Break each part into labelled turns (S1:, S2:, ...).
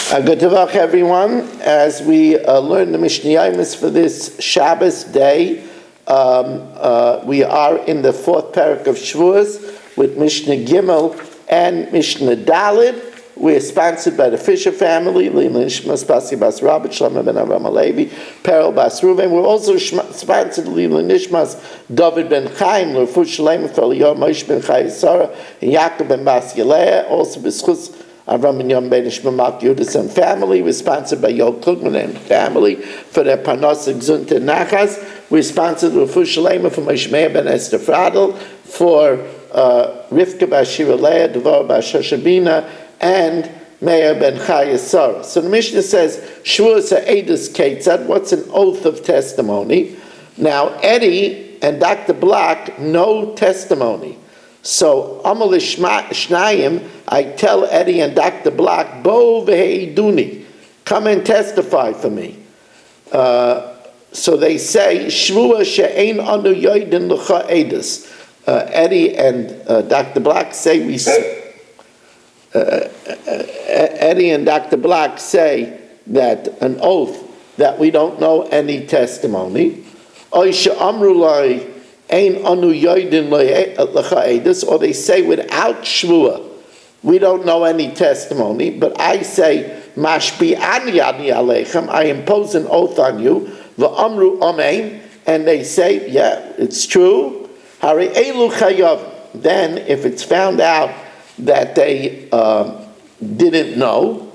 S1: Good Tavach, everyone. As we learn the Mishna Yomis for this Shabbos day, we are in the fourth parak of Shavuos with Mishnah Gimel and Mishnah Daled. We're sponsored by the Fisher family, Lila Nishmas, Pasi Bas Rabbi, Shlomo ben Avram Alevi, Perel Bas Ruven. We're also sponsored Lila Nishmas, David ben Chaim, L'Refut Shalem, Feliyah, Moshe ben Chai Sarah, and Yaakov ben Bas Yelea, also B'schus Avram and Yom Ben Ishmael Yudis and family. We're sponsored by Yol Kugman and family for their Parnas Gzunta Nachas. We're sponsored with L'Refut Shalem for Moshe ben Esther Fradel, for Rivka Bashira Leah, Devorah Bashashabina, and Meir ben Chaya Sarah. So the Mishnah says, Shavuos ha'edus ketzad, what's an oath of testimony? Now, Eddie and Dr. Black, no testimony. So, Amal Shnayim, I tell Eddie and Dr. Black, Bo v'heiduni, come and testify for me. So they say, Shvua she'ein anu yoidin l'cha edus. Eddie and Dr. Black say, Eddie and Dr. Black say that an oath that we don't know any testimony. Oy she'amru lai ein anu yoidin l'cha edus, or they say without shvua, we don't know any testimony, but I say, mashbi'ani ani aleichem, I impose an oath on you, v'amru amen, and they say, yeah, it's true, hari elu chayav. Then, if it's found out that they didn't know,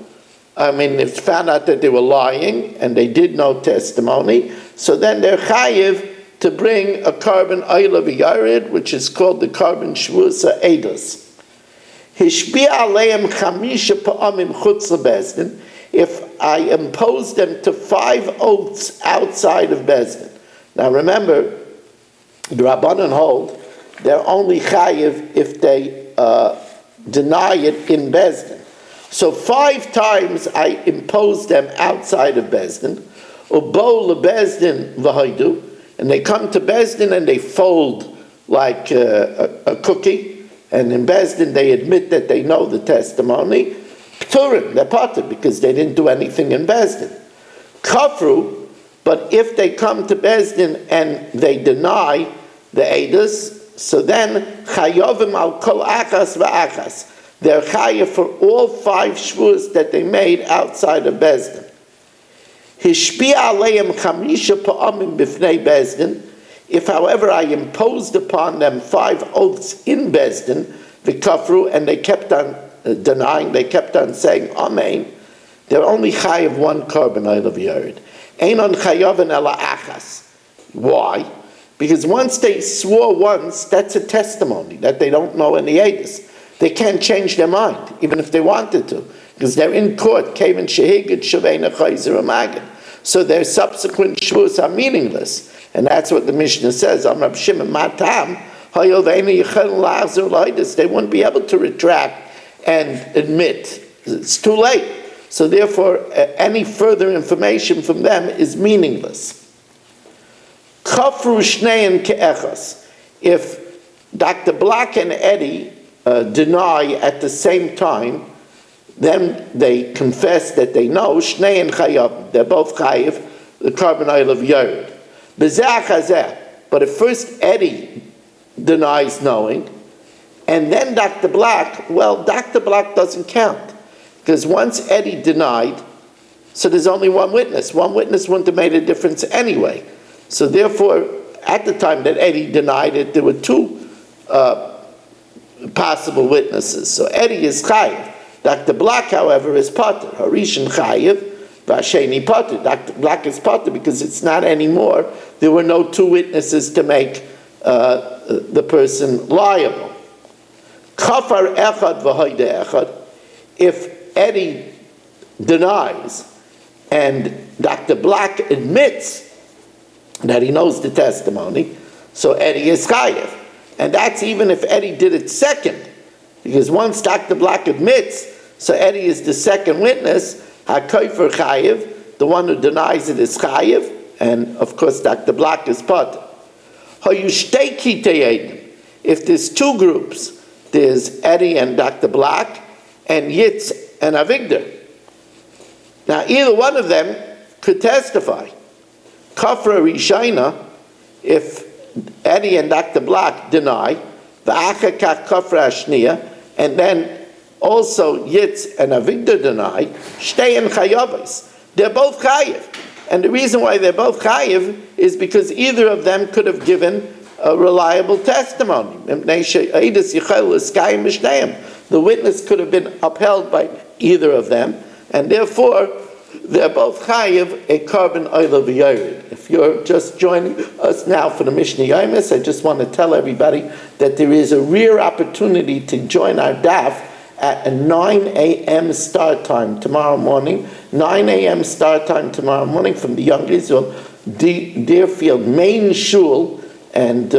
S1: if it's found out that they were lying, and they did no testimony, so then they're chayiv to bring a carbon oila v'yared, which is called the carbon Shavuos ha'edus. Hishbi'a aleim chamisha pa'amim chutz lebezdin, if I impose them to 5 oaths outside of Bezdin. Now remember, the Rabbanan hold, they're only chayiv if they deny it in Bezdin. So 5 times I impose them outside of Bezdin, ubo lebezdin v'haidu, and they come to Bezdin and they fold like a cookie, and in Bezdin they admit that they know the testimony. P'turim, they're parted because they didn't do anything in Bezdin. Kafru, but if they come to Bezdin and they deny the edus, so then chayovim al kol achas v'achas. They're chayav for all 5 shvuos that they made outside of Bezdin. Hishbi'a aleim chamisha pa'amim b'fnei Bezdin. If, however, I imposed upon them 5 oaths in Bezdin, v'kafru, and they kept on denying, they kept on saying amen, they're only chayav 1 carbon oil of yared. Ein on chayavin ela achas. Why? Because once they swore once, that's a testimony that they don't know any edus. They can't change their mind, even if they wanted to, because they're in court. Kevin shehigid shavena chayzer amagid. So their subsequent shvuos are meaningless, and that's what the Mishnah says. Amar Shimon matam hayol ve'ena yichel la'achzor l'edus. They wouldn't be able to retract and admit. It's too late. So therefore, any further information from them is meaningless. Kafru shneim ke'echas. If Dr. Black and Eddie deny at the same time, then they confess that they know, shnei and chayav, they're both chayiv, the carbon oil of yared. Bezeh chazeh, but if first Eddie denies knowing, and then Dr. Black, well, Dr. Black doesn't count, because once Eddie denied, so there's only one witness. One witness wouldn't have made a difference anyway. So therefore, at the time that Eddie denied it, there were 2 possible witnesses. So Eddie is chayiv. Dr. Black, however, is potter. Harishon chayiv, v'asheni potter. Dr. Black is potter because it's not anymore. There were no 2 witnesses to make the person liable. Kafar echad v'hoide echad. If Eddie denies and Dr. Black admits that he knows the testimony, so Eddie is chayiv. And that's even if Eddie did it second. Because once Dr. Black admits, so Eddie is the second witness, HaKofer chayiv, the one who denies it is chayiv, and of course Dr. Black is potter. Hayushtei kitei. If there's 2 groups, there's Eddie and Dr. Black, and Yitz and Avigdor. Now, either one of them could testify. Kafra Rishayna, if Eddie and Dr. Block deny, the Achakach Kafra Ashniya, and then also Yitz and Avigdor deny, Shtei and Chayavos. They're both Chayiv. And the reason why they're both Chayiv is because either of them could have given a reliable testimony. The witness could have been upheld by either of them, and therefore they're both chayiv a carbon oil v'yored. If you're just joining us now for the Mishna Yomis, I just want to tell everybody that there is a rare opportunity to join our daf at a 9 a.m. start time tomorrow morning. 9 a.m. start time tomorrow morning from the Young Israel Deerfield main shul, and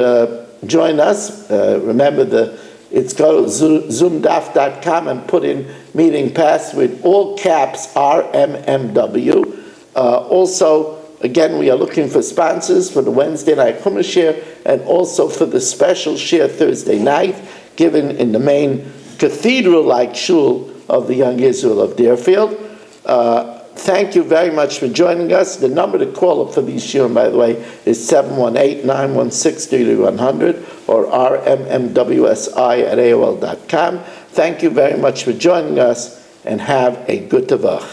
S1: join us. Remember, it's go to zoomdaf.com and put in meeting password, all caps RMMW. Also, again, we are looking for sponsors for the Wednesday night Chumash share and also for the special share Thursday night given in the main cathedral-like shul of the Young Israel of Deerfield. Thank you very much for joining us. The number to call up for these shiurim, by the way, is 718-916-3100 or rmmwsi@aol.com. Thank you very much for joining us, and have a good tavach.